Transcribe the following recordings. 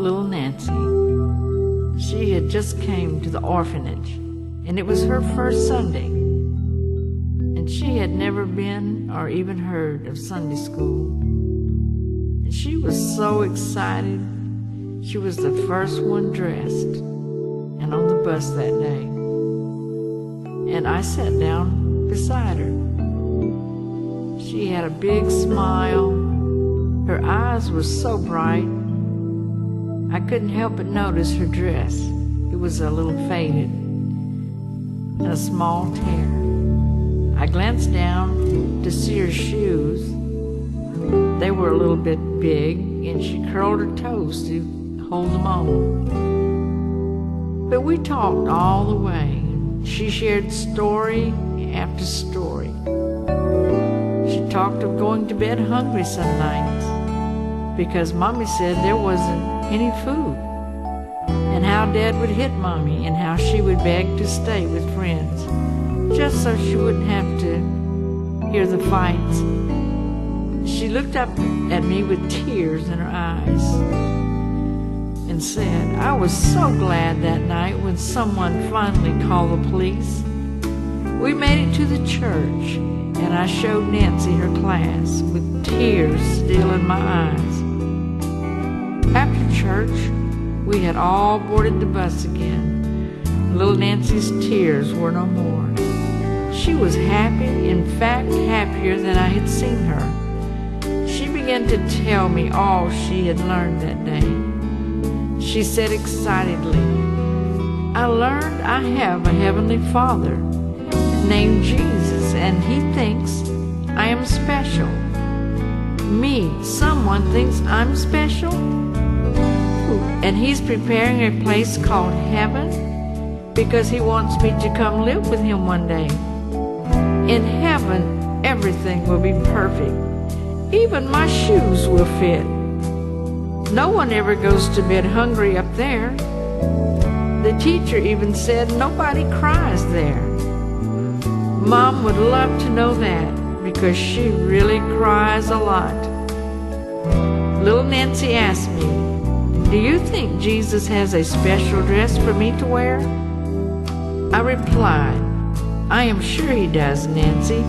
little Nancy. She had just came to the orphanage, and it was her first Sunday, and she had never been or even heard of Sunday school. And she was so excited. She was the first one dressed and on the bus that day. And I sat down beside her. She had a big smile. Her eyes were so bright, I couldn't help but notice her dress. It was a little faded and a small tear. I glanced down to see her shoes. They were a little bit big, and she curled her toes to hold them on. But we talked all the way. She shared story after story. She talked of going to bed hungry some nights because Mommy said there wasn't any food, and how Dad would hit Mommy, and how she would beg to stay with friends just so she wouldn't have to hear the fights. She looked up at me with tears in her eyes and said, I was so glad that night when someone finally called the police. We made it to the church, and I showed Nancy her class with tears still in my eyes. After church, we had all boarded the bus again. Little Nancy's tears were no more. She was happy, in fact, happier than I had seen her. She began to tell me all she had learned that day. She said excitedly, I learned I have a Heavenly Father named Jesus, and He thinks I am special. Me, someone thinks I'm special? And He's preparing a place called heaven because He wants me to come live with Him one day. In heaven, everything will be perfect. Even my shoes will fit. No one ever goes to bed hungry up there. The teacher even said nobody cries there. Mom would love to know that because she really cries a lot. Little Nancy asked me, do you think Jesus has a special dress for me to wear? I replied, I am sure He does, Nancy.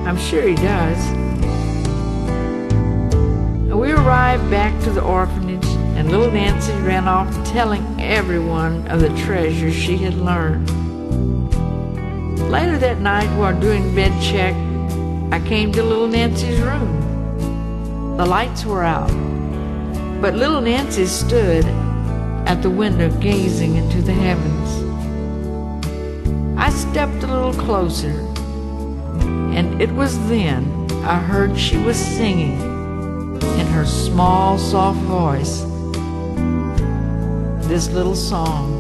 I'm sure He does. We arrived back to the orphanage, and little Nancy ran off telling everyone of the treasures she had learned. Later that night, while doing bed check, I came to little Nancy's room. The lights were out, but little Nancy stood at the window gazing into the heavens. I stepped a little closer, and it was then I heard she was singing in her small, soft voice this little song.